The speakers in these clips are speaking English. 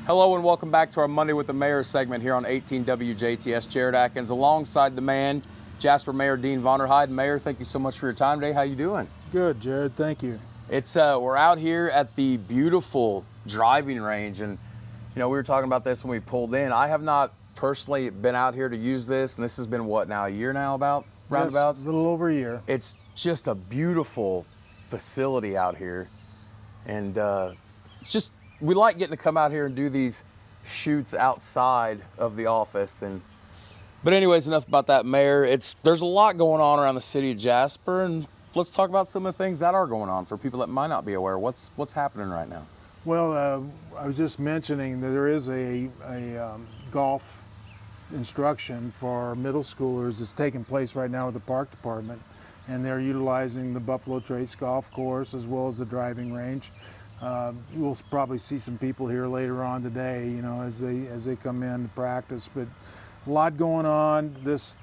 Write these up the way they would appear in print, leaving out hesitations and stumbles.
Hello and welcome back to our Monday with the Mayor segment here on 18 WJTS. Jared Atkins alongside the man, Jasper Mayor Dean Vonderheide. Mayor, thank you so much for your time today. How you doing? Good, Jared. Thank you. It's we're out here at the beautiful driving range, and we were talking about this when we pulled in. I have not personally been out here to use this, and this has been what now, a year now, about roundabouts? Yes, a little over a year. It's just a beautiful facility out here, and it's just, we like getting to come out here and do these shoots outside of the office. But anyways, enough about that, Mayor. There's a lot going on around the city of Jasper, and let's talk about some of the things that are going on for people that might not be aware. What's happening right now? Well, I was just mentioning that there is a golf instruction for middle schoolers that's taking place right now with the park department, and they're utilizing the Buffalo Trace golf course as well as the driving range. You will probably see some people here later on today, as they come in to practice. But a lot going on. This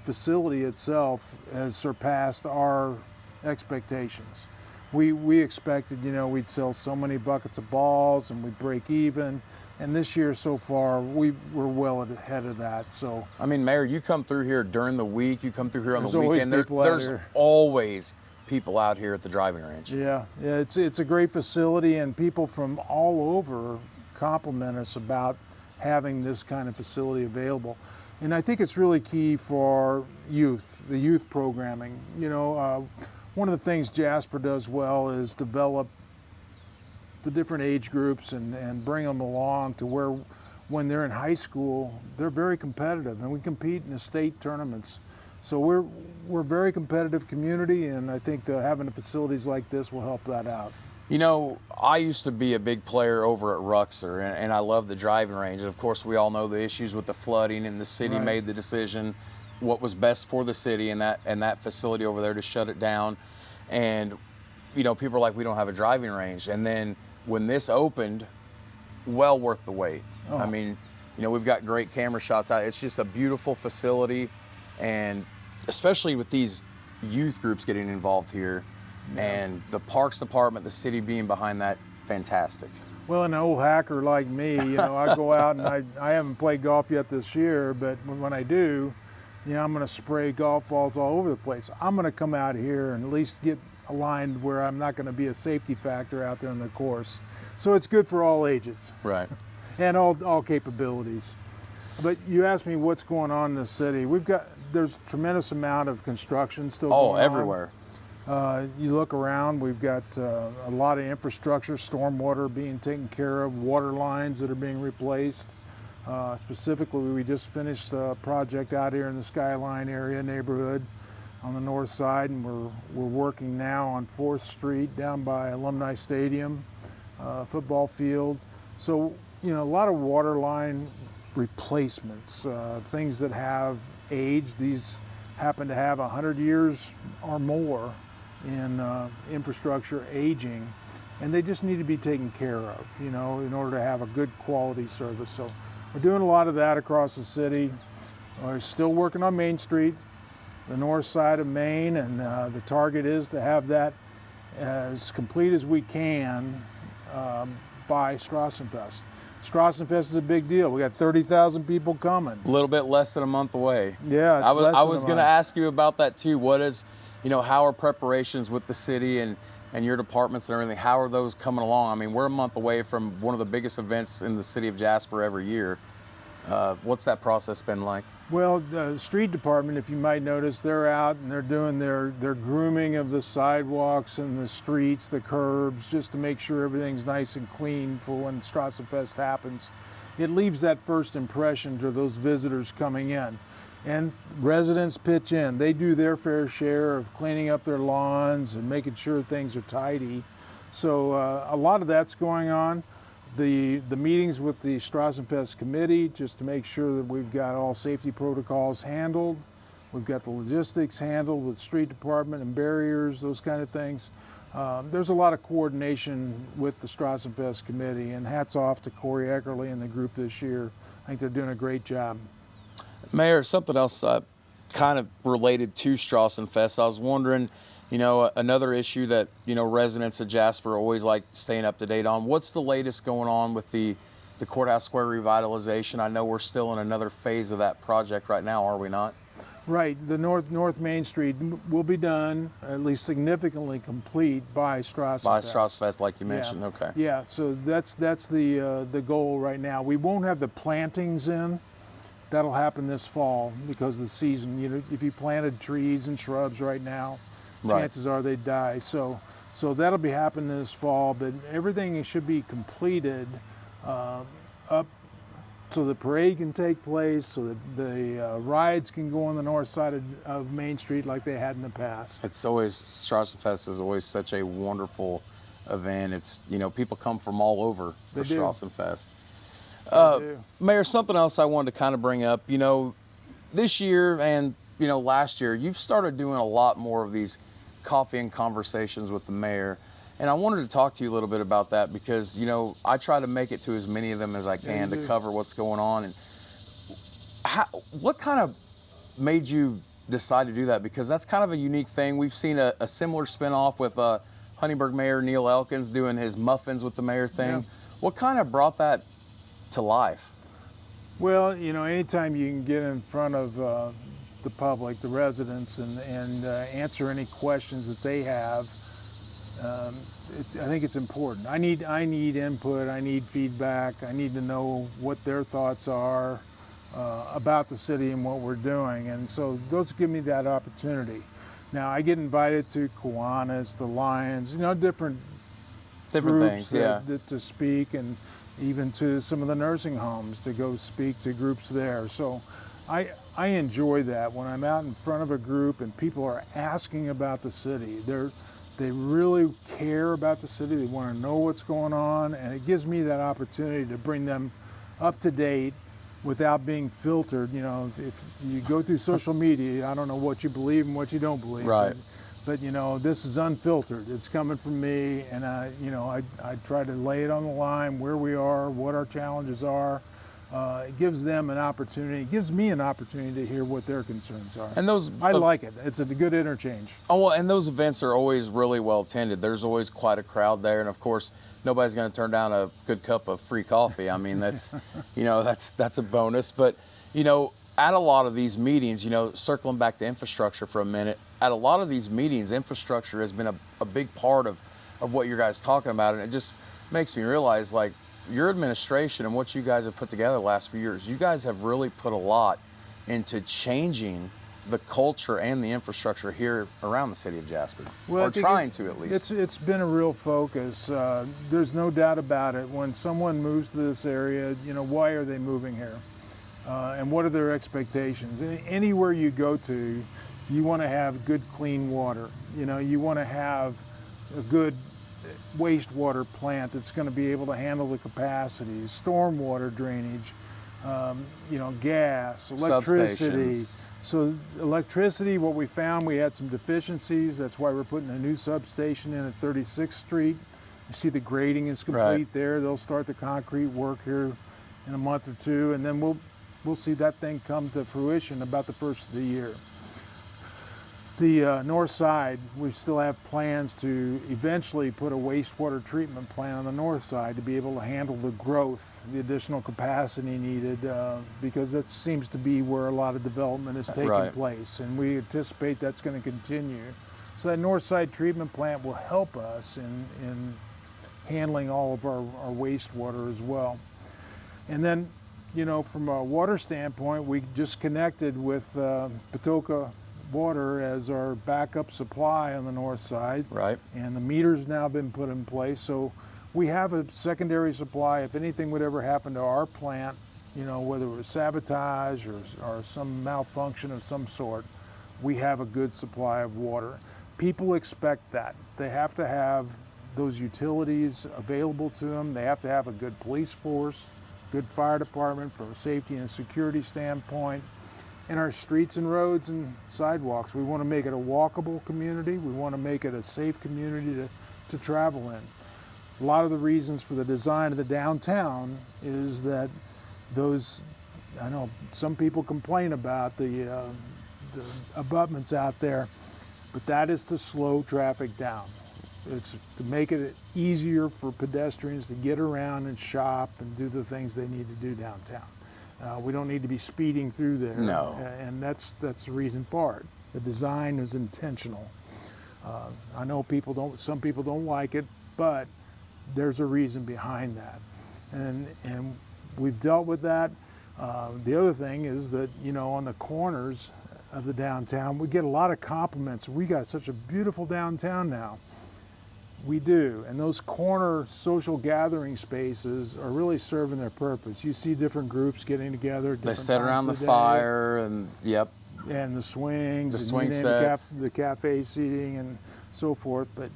facility itself has surpassed our expectations. We expected, we'd sell so many buckets of balls and we'd break even. And this year so far, we're well ahead of that. So, I mean, Mayor, you come through here during the week, you come through here on the weekend. There's here. Always people out here at the driving range. Yeah, it's a great facility, and people from all over compliment us about having this kind of facility available. And I think it's really key for the youth programming. One of the things Jasper does well is develop the different age groups and bring them along to where when they're in high school, they're very competitive, and we compete in the state tournaments. So we're a very competitive community, and I think having facilities like this will help that out. I used to be a big player over at Ruxer, and I love the driving range. And of course, we all know the issues with the flooding, and the city Right. made the decision what was best for the city and that facility over there to shut it down. And people are like, we don't have a driving range. And then when this opened, well worth the wait. Oh. I mean, we've got great camera shots out. It's just a beautiful facility, and especially with these youth groups getting involved here, and the Parks Department, the city being behind that, fantastic. Well, an old hacker like me, I go out and I haven't played golf yet this year, but when I do, I'm going to spray golf balls all over the place. I'm going to come out here and at least get aligned where I'm not going to be a safety factor out there on the course. So it's good for all ages. Right. And all capabilities. But you asked me what's going on in the city. There's a tremendous amount of construction still going on. Everywhere. You look around, we've got a lot of infrastructure, stormwater being taken care of, water lines that are being replaced. Specifically, we just finished a project out here in the Skyline area neighborhood on the north side, and we're working now on 4th Street down by Alumni Stadium, football field. So, a lot of water line replacements, things that have aged. These happen to have 100 years or more in infrastructure aging, and they just need to be taken care of, in order to have a good quality service. So we're doing a lot of that across the city. We're still working on Main Street, the north side of Main, and the target is to have that as complete as we can by Strassenfest. Strassenfest is a big deal. We got 30,000 people coming. A little bit less than a month away. Yeah, I was going to ask you about that too. What is, how are preparations with the city and your departments and everything? How are those coming along? I mean, we're a month away from one of the biggest events in the city of Jasper every year. What's that process been like? Well, the street department, if you might notice, they're out and they're doing their grooming of the sidewalks and the streets, the curbs, just to make sure everything's nice and clean for when Strassenfest happens. It leaves that first impression to those visitors coming in. And residents pitch in. They do their fair share of cleaning up their lawns and making sure things are tidy. So a lot of that's going on. The meetings with the Strassenfest committee, just to make sure that we've got all safety protocols handled. We've got the logistics handled with street department and barriers, those kind of things. There's a lot of coordination with the Strassenfest committee, and hats off to Corey Eckerly and the group this year. I think they're doing a great job. Mayor, something else kind of related to Strassenfest. I was wondering, another issue that, residents of Jasper always like staying up to date on. What's the latest going on with the the Courthouse Square revitalization. I know we're still in another phase of that project right now, are we not? Right, the North Main Street will be done, at least significantly complete by Strassenfest. By Strassenfest, like you mentioned, okay. Yeah, so that's the goal right now. We won't have the plantings in. That'll happen this fall because of the season. You know, if you planted trees and shrubs right now, chances are they die. So that'll be happening this fall, but everything should be completed up so the parade can take place, so that the rides can go on the north side of Main Street like they had in the past. It's always, Strassenfest is always such a wonderful event. It's, you know, people come from all over for Strassenfest. Mayor, something else I wanted to kind of bring up, you know, this year and, you know, last year, you've started doing a lot more of these coffee and conversations with the mayor. And I wanted to talk to you a little bit about that because, you know, I try to make it to as many of them as I can to cover what's going on. And what kind of made you decide to do that? Because that's kind of a unique thing. We've seen a similar spinoff with Huntingburg Mayor Neil Elkins doing his muffins with the mayor thing. Yeah. What kind of brought that to life? Well, you know, anytime you can get in front of the public, the residents, and answer any questions that they have, I think it's important. I need input, I need feedback, I need to know what their thoughts are about the city and what we're doing, and so those give me that opportunity. Now I get invited to Kiwanis, the Lions, you know, different groups things, to speak, and even to some of the nursing homes to go speak to groups there. So I enjoy that when I'm out in front of a group and people are asking about the city. They really care about the city. They want to know what's going on, and it gives me that opportunity to bring them up to date without being filtered. You know, if you go through social media, I don't know what you believe and what you don't believe. Right. But you know, this is unfiltered. It's coming from me, and I try to lay it on the line where we are, what our challenges are. It gives them an opportunity. It gives me an opportunity to hear what their concerns are. And those, I like it. It's a good interchange. Oh, well, and those events are always really well attended. There's always quite a crowd there, and of course, nobody's going to turn down a good cup of free coffee. I mean, that's, you know, that's a bonus. But, you know, at a lot of these meetings, you know, circling back to infrastructure for a minute, at a lot of these meetings, infrastructure has been a big part of what you guys talking about, and it just makes me realize, like, your administration and what you guys have put together the last few years, you guys have really put a lot into changing the culture and the infrastructure here around the city of Jasper, or trying to at least. It's been a real focus. There's no doubt about it. When someone moves to this area, you know, why are they moving here? And what are their expectations? Anywhere you go to, you want to have good, clean water. You know, you want to have a good wastewater plant that's going to be able to handle the capacities, stormwater drainage, you know, gas, electricity. So electricity, what we found, we had some deficiencies. That's why we're putting a new substation in at 36th Street. You see the grading is complete there. They'll start the concrete work here in a month or two, and then we'll see that thing come to fruition about the first of the year. The north side, we still have plans to eventually put a wastewater treatment plant on the north side to be able to handle the growth, the additional capacity needed, because that seems to be where a lot of development is taking place, and we anticipate that's going to continue. So that north side treatment plant will help us in handling all of our wastewater as well. And then, you know, from a water standpoint, we just connected with Patoka Water as our backup supply on the north side. Right. And the meter's now been put in place. So we have a secondary supply. If anything would ever happen to our plant, you know, whether it was sabotage or some malfunction of some sort, we have a good supply of water. People expect that. They have to have those utilities available to them. They have to have a good police force, good fire department from a safety and security standpoint. In our streets and roads and sidewalks, we want to make it a walkable community. We want to make it a safe community to travel in. A lot of the reasons for the design of the downtown is that those, I know some people complain about the abutments out there, but that is to slow traffic down. It's to make it easier for pedestrians to get around and shop and do the things they need to do downtown. We don't need to be speeding through there. No. And that's the reason for it. The design is intentional. I know some people don't like it, but there's a reason behind that. And we've dealt with that. The other thing is that, on the corners of the downtown, we get a lot of compliments. We got such a beautiful downtown now. We do, and those corner social gathering spaces are really serving their purpose. You see different groups getting together. They sit around the fire, and yep. And the swings, the and swing sets, the cafe seating, and so forth. But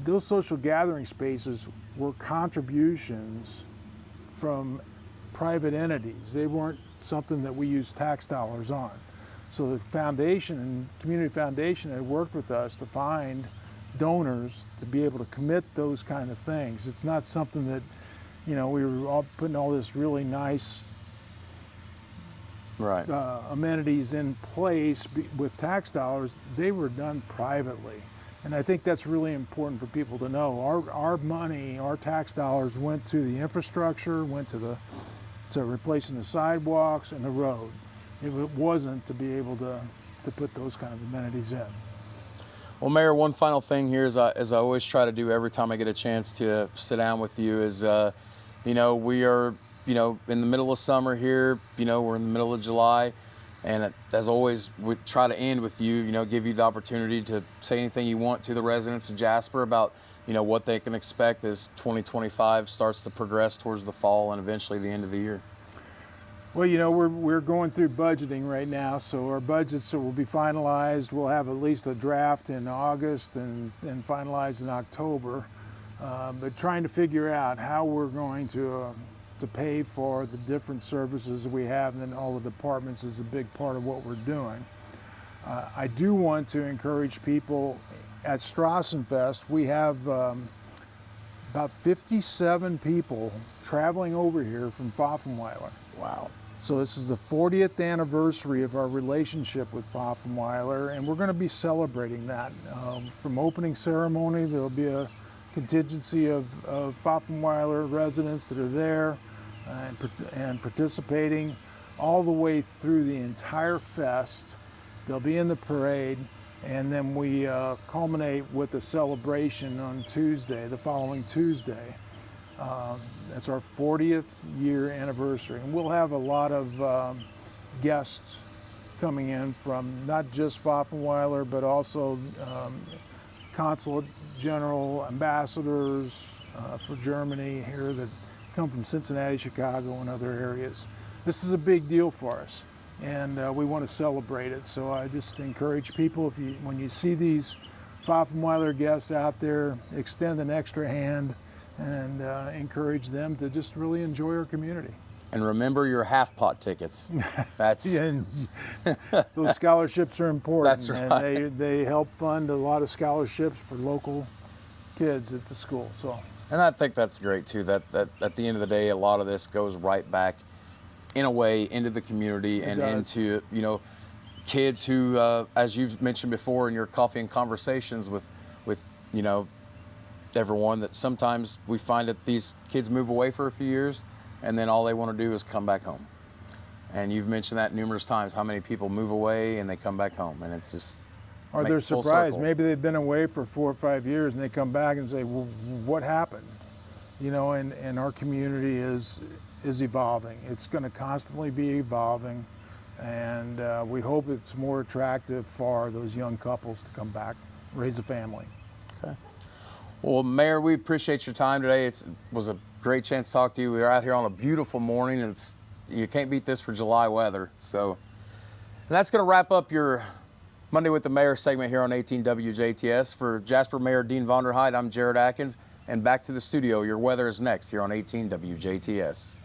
those social gathering spaces were contributions from private entities. They weren't something that we used tax dollars on. So the foundation and community foundation had worked with us to find donors to be able to commit those kind of things. It's not something that, we were all putting all this really nice right. Amenities in place with tax dollars. They were done privately. And I think that's really important for people to know. Our money, our tax dollars went to the infrastructure, went to replacing the sidewalks and the road. It wasn't to be able to put those kind of amenities in. Well, Mayor, one final thing here, as I always try to do every time I get a chance to sit down with you, is, we are, in the middle of summer here, we're in the middle of July, and as always, we try to end with you, give you the opportunity to say anything you want to the residents of Jasper about, what they can expect as 2025 starts to progress towards the fall and eventually the end of the year. Well, we're going through budgeting right now, so our budgets will be finalized. We'll have at least a draft in August and finalized in October. But trying to figure out how we're going to pay for the different services we have, and then all the departments is a big part of what we're doing. I do want to encourage people at Strassenfest. We have about 57 people traveling over here from Pfaffenweiler. Wow. So this is the 40th anniversary of our relationship with Pfaffenweiler, and we're going to be celebrating that. From opening ceremony, there'll be a contingency of Pfaffenweiler residents that are there and participating all the way through the entire fest. They'll be in the parade, and then we culminate with a celebration on Tuesday, the following Tuesday. That's our 40th year anniversary, and we'll have a lot of guests coming in from not just Pfaffenweiler, but also consulate general ambassadors for Germany here that come from Cincinnati, Chicago, and other areas. This is a big deal for us, and we want to celebrate it. So I just encourage people, when you see these Pfaffenweiler guests out there, extend an extra hand and encourage them to just really enjoy our community. And remember your half-pot tickets. That's and those scholarships are important. That's right. And they help fund a lot of scholarships for local kids at the school. So. And I think that's great too. That at the end of the day, a lot of this goes right back, in a way, into the community and into kids who, as you've mentioned before in your coffee and conversations with everyone, that sometimes we find that these kids move away for a few years and then all they want to do is come back home. And you've mentioned that numerous times, how many people move away and they come back home, and it's just, or they're surprised. Maybe they've been away for 4 or 5 years and they come back and say, well, what happened? And our community is evolving. It's going to constantly be evolving, and we hope it's more attractive for those young couples to come back, raise a family. Okay. Well, Mayor, we appreciate your time today. It was a great chance to talk to you. We are out here on a beautiful morning, and you can't beat this for July weather. So, and that's going to wrap up your Monday with the Mayor segment here on 18 WJTS. For Jasper Mayor Dean Vonderheide, I'm Jared Atkins, and back to the studio. Your weather is next here on 18 WJTS.